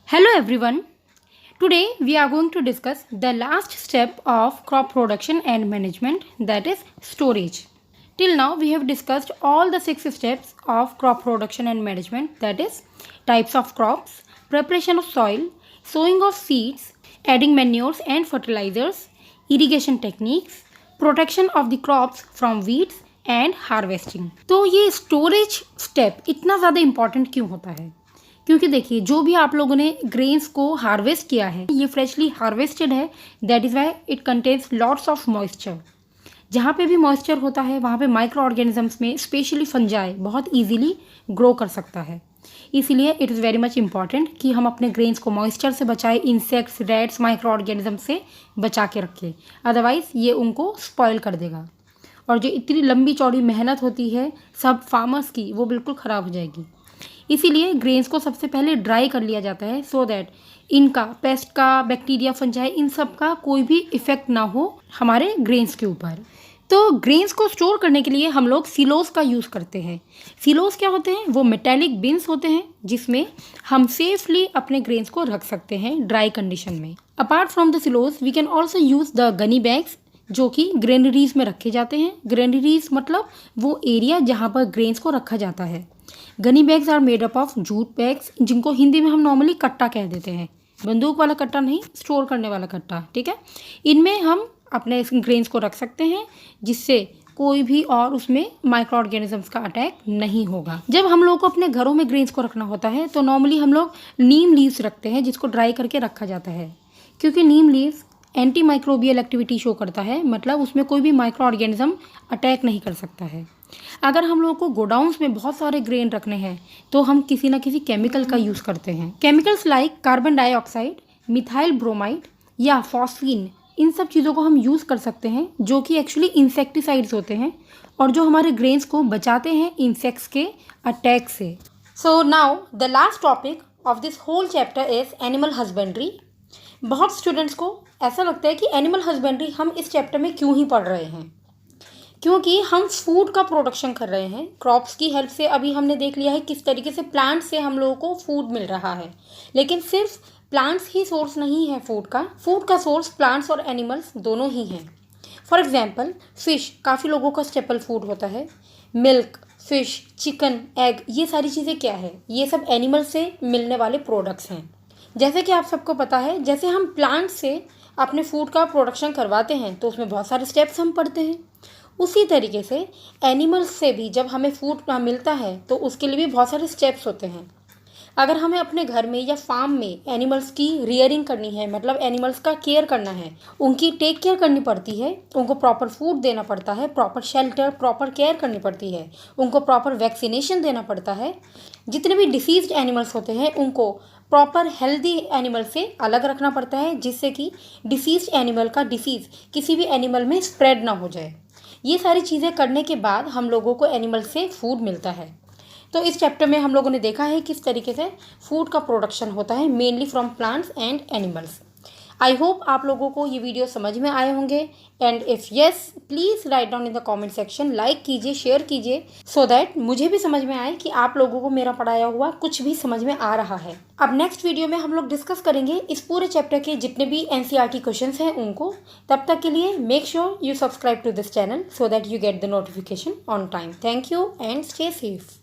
Hello everyone. Today we are going to discuss the last step of crop production and management, that is storage. Till now we have discussed all the 6 steps of crop production and management, that is types of crops, preparation of soil, sowing of seeds, adding manures and fertilizers, irrigation techniques, protection of the crops from weeds and harvesting. तो ये storage step इतना ज़्यादा important क्यों होता है? क्योंकि देखिए जो भी आप लोगों ने ग्रेन्स को हार्वेस्ट किया है ये फ्रेशली हार्वेस्टेड है, that is why it contains lots of moisture. जहाँ पे भी मॉइस्चर होता है वहाँ पे माइक्रो ऑर्गेनिजम्स में स्पेशली फंजाई बहुत इजीली ग्रो कर सकता है. इसीलिए it is very much important कि हम अपने ग्रेन्स को मॉइस्चर से बचाएं, इंसेक्ट्स, रैट्स, माइक्रो ऑर्गेनिज्म से बचा के रखें, अदरवाइज़ ये उनको स्पॉइल कर देगा. और जो इतनी लंबी चौड़ी मेहनत होती है सब फार्मर्स की वो बिल्कुल ख़राब हो जाएगी. इसीलिए ग्रेन्स को सबसे पहले ड्राई कर लिया जाता है सो दैट इनका पेस्ट का, बैक्टीरिया, फंजाई, इन सब का कोई भी इफेक्ट ना हो हमारे ग्रेन्स के ऊपर. तो ग्रेन्स को स्टोर करने के लिए हम लोग सिलोस का यूज़ करते हैं. सिलोस क्या होते हैं? वो मेटेलिक बिन्स होते हैं जिसमें हम सेफली अपने ग्रेन्स को रख सकते हैं ड्राई कंडीशन में. Apart from the silos we can also use the gunny bags जो कि ग्रेनरीज में रखे जाते हैं. ग्रेनरीज मतलब वो एरिया जहाँ पर ग्रेन्स को रखा जाता है. Gunny bags are made up of jute bags, जिनको हिंदी में हम नॉर्मली कट्टा कह देते हैं. बंदूक वाला कट्टा नहीं, स्टोर करने वाला कट्टा, ठीक है. इनमें हम अपने ग्रेन्स को रख सकते हैं जिससे कोई भी और उसमें माइक्रो ऑर्गेनिजम्स का अटैक नहीं होगा. जब हम लोग को अपने घरों में ग्रेन्स को रखना होता है तो नॉर्मली हम लोग नीम लीव्स रखते हैं जिसको ड्राई करके रखा जाता है, क्योंकि neem leaves anti microbial activity show करता है, मतलब उसमें कोई भी माइक्रो ऑर्गेनिज्म अटैक नहीं कर सकता है. अगर हम लोग को गोडाउन्स में बहुत सारे ग्रेन रखने हैं तो हम किसी ना किसी केमिकल का यूज़ करते हैं. Chemicals like carbon dioxide, methyl bromide या फॉस्फीन, इन सब चीज़ों को हम यूज़ कर सकते हैं जो कि एक्चुअली इंसेक्टिसाइड्स होते हैं और जो हमारे ग्रेन्स को बचाते हैं इंसेक्ट्स के अटैक से. So now the last topic of this whole chapter is animal husbandry. बहुत स्टूडेंट्स को ऐसा लगता है कि एनिमल हस्बेंड्री हम इस चैप्टर में क्यों ही पढ़ रहे हैं, क्योंकि हम फूड का प्रोडक्शन कर रहे हैं. क्रॉप्स की हेल्प से अभी हमने देख लिया है किस तरीके से प्लांट से हम लोगों को फूड मिल रहा है, लेकिन सिर्फ प्लांट्स ही सोर्स नहीं है फूड का. फूड का सोर्स प्लांट्स और एनिमल्स दोनों ही हैं. फॉर एग्जांपल फिश काफ़ी लोगों का स्टेपल फूड होता है. मिल्क, फिश, चिकन, एग, ये सारी चीज़ें क्या है? ये सब एनिमल से मिलने वाले प्रोडक्ट्स हैं. जैसे कि आप सबको पता है, जैसे हम प्लांट से अपने फूड का प्रोडक्शन करवाते हैं तो उसमें बहुत सारे स्टेप्स हम पढ़ते हैं. उसी तरीके से एनिमल्स से भी जब हमें फूड मिलता है तो उसके लिए भी बहुत सारे स्टेप्स होते हैं. अगर हमें अपने घर में या फार्म में एनिमल्स की रियरिंग करनी है, मतलब एनिमल्स का केयर करना है, उनकी टेक केयर करनी पड़ती है, उनको प्रॉपर फूड देना पड़ता है, प्रॉपर शेल्टर, प्रॉपर केयर करनी पड़ती है, उनको प्रॉपर वैक्सीनेशन देना पड़ता है. जितने भी डिसीज्ड एनिमल्स होते हैं उनको प्रॉपर हेल्दी एनिमल से अलग रखना पड़ता है जिससे कि डिसीज्ड एनिमल का डिसीज़ किसी भी एनिमल में स्प्रेड ना हो जाए. ये सारी चीज़ें करने के बाद हम लोगों को एनिमल से फूड मिलता है. तो इस चैप्टर में हम लोगों ने देखा है किस तरीके से फूड का प्रोडक्शन होता है, mainly from plants and animals. I hope आप लोगों को ये वीडियो समझ में आए होंगे, and if yes please write down in the comment section, like कीजिए, शेयर कीजिए, सो दैट मुझे भी समझ में आए कि आप लोगों को मेरा पढ़ाया हुआ कुछ भी समझ में आ रहा है. अब नेक्स्ट वीडियो में हम लोग डिस्कस करेंगे इस पूरे चैप्टर के जितने भी एनसीईआरटी क्वेश्चंस हैं उनको. तब तक के लिए make sure you subscribe to this channel so that you get the notification on time. Thank you and stay safe.